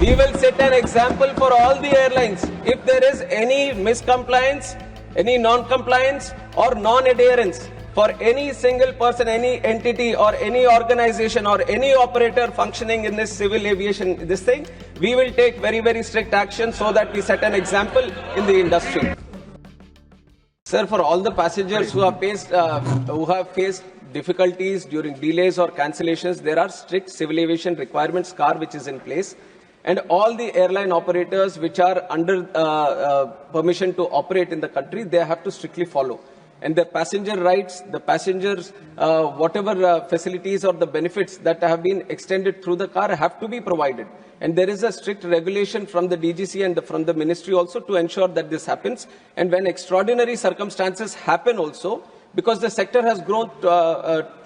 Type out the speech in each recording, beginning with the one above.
We will set an example for all the airlines. If there is any miscompliance, any non-compliance or non-adherence for any single person, any entity or any organization or any operator functioning in this civil aviation, we will take very, very strict action so that we set an example in the industry. Sir, for all the passengers who have faced difficulties during delays or cancellations, there are strict civil aviation requirements, which is in place. And all the airline operators which are under permission to operate in the country, they have to strictly follow. And the passenger rights, the passengers, whatever facilities or the benefits that have been extended through the car have to be provided. And there is a strict regulation from the DGC and from the ministry also to ensure that this happens. And when extraordinary circumstances happen also, because the sector has grown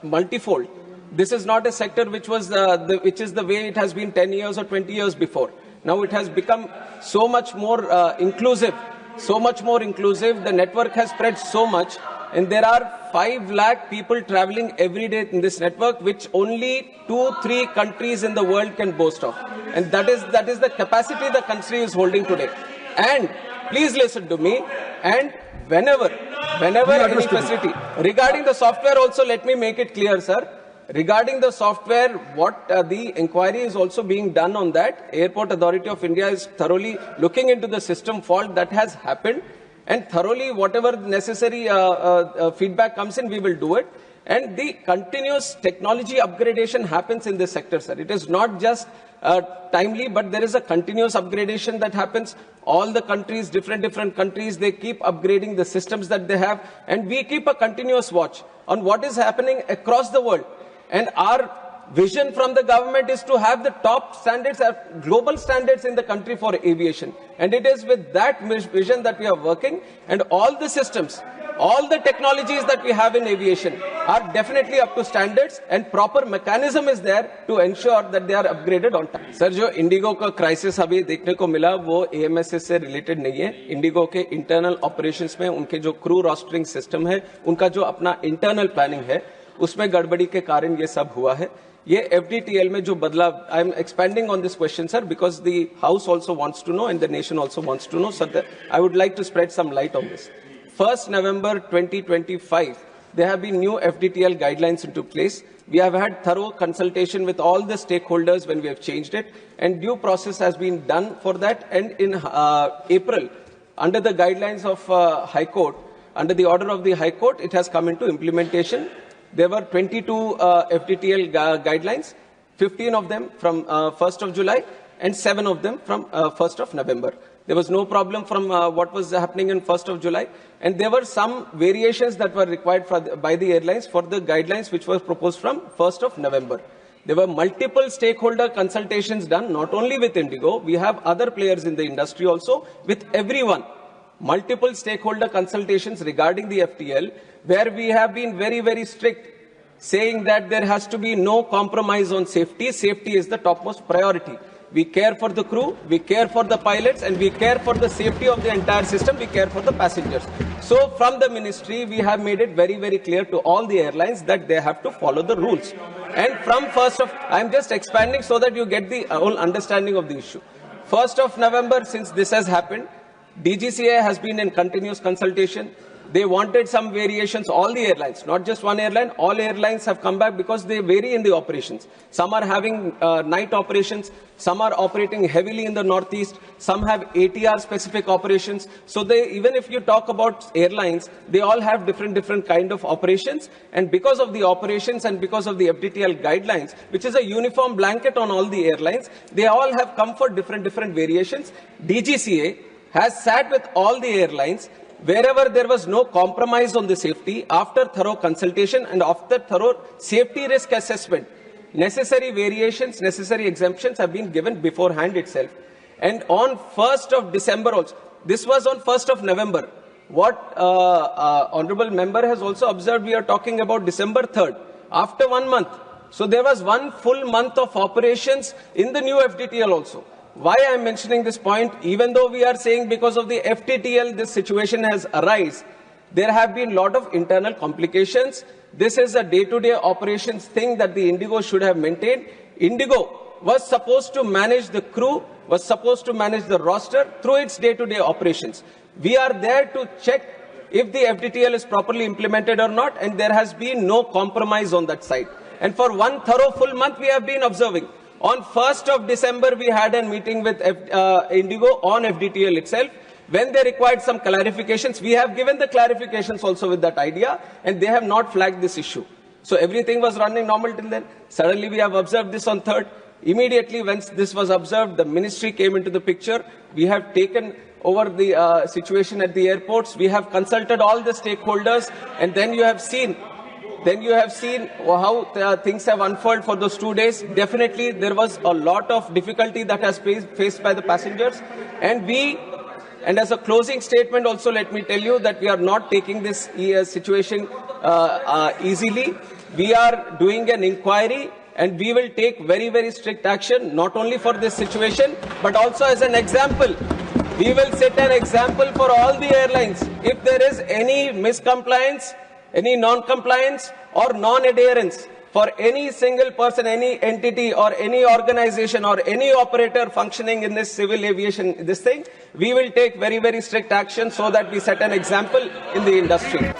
multifold, this is not a sector which is the way it has been 10 years or 20 years before. Now it has become so much more inclusive, the network has spread so much, and there are 5 lakh people traveling every day in this network, which only 2-3 countries in the world can boast of. And that is the capacity the country is holding today. And please listen to me, and whenever any facility, regarding the software also, let me make it clear, sir. Regarding the software, what the inquiry is also being done on that. Airport Authority of India is thoroughly looking into the system fault that has happened, and thoroughly whatever necessary feedback comes in, we will do it. And the continuous technology upgradation happens in this sector, sir. It is not just timely, but there is a continuous upgradation that happens. All the countries, different countries, they keep upgrading the systems that they have, and we keep a continuous watch on what is happening across the world. And our vision from the government is to have the top standards, global standards in the country for aviation. And it is with that vision that we are working. And all the systems, all the technologies that we have in aviation are definitely up to standards, and proper mechanism is there to ensure that they are upgraded on time. Sir, जो IndiGo का crisis अभी देखने को मिला, वो AMSS से related नहीं है. IndiGo के internal operations में उनके जो crew rostering system है, उनका जो अपना internal planning है, उसमें गड़बड़ी के कारण ये सब हुआ है. ये FDTL में जो बदलाव, I am expanding on this question, sir, because the House also wants to know and the nation also wants to know. So that I would like to spread some light on this. 1st November 2025, there have been new FDTL guidelines into place. We have had thorough consultation with all the stakeholders when we have changed it, and due process has been done for that. And in April, under the guidelines of High Court, under the order of the High Court, it has come into implementation. There were 22 FDTL guidelines, 15 of them from 1st of July and 7 of them from 1st of November. There was no problem from what was happening in 1st of July. And there were some variations that were required by the airlines for the guidelines which were proposed from 1st of November. There were multiple stakeholder consultations done, not only with IndiGo. We have other players in the industry also, with everyone. Multiple stakeholder consultations regarding the FTL, where we have been very, very strict, saying that there has to be no compromise on safety. Safety is the topmost priority. We care for the crew, we care for the pilots, and we care for the safety of the entire system. We care for the passengers. So from the ministry, we have made it very, very clear to all the airlines that they have to follow the rules. And from 1st of, I'm just expanding so that you get the whole understanding of the issue. 1st of November, since this has happened, DGCA has been in continuous consultation. They wanted some variations, all the airlines, not just one airline, all airlines have come back because they vary in the operations. Some are having night operations, some are operating heavily in the northeast, some have ATR specific operations. So even if you talk about airlines, they all have different kind of operations. And because of the operations and because of the FDTL guidelines, which is a uniform blanket on all the airlines, they all have come for different variations. DGCA has sat with all the airlines. Wherever there was no compromise on the safety, after thorough consultation and after thorough safety risk assessment, necessary variations, necessary exemptions have been given beforehand itself. And on 1st of December also, this was on 1st of November. What Honorable Member has also observed, we are talking about December 3rd, after 1 month. So there was 1 full month of operations in the new FDTL also. Why I am mentioning this point, even though we are saying because of the FDTL this situation has arisen, there have been a lot of internal complications. This is a day-to-day operations thing that the IndiGo should have maintained. IndiGo was supposed to manage the crew, was supposed to manage the roster through its day-to-day operations. We are there to check if the FDTL is properly implemented or not, and there has been no compromise on that side. And for one thorough full month, we have been observing. On 1st of December, we had a meeting with IndiGo on FDTL itself. When they required some clarifications, we have given the clarifications also with that idea, and they have not flagged this issue. So everything was running normal till then. Suddenly, we have observed this on 3rd. Immediately, when this was observed, the ministry came into the picture. We have taken over the situation at the airports. We have consulted all the stakeholders, and then you have seen how things have unfolded for those 2 days. Definitely, there was a lot of difficulty that has faced by the passengers. And as a closing statement also, let me tell you that we are not taking this situation easily. We are doing an inquiry, and we will take very, very strict action, not only for this situation, but also as an example. We will set an example for all the airlines. If there is any miscompliance, any non-compliance or non-adherence for any single person, any entity or any organization or any operator functioning in this civil aviation, we will take very, very strict action so that we set an example in the industry.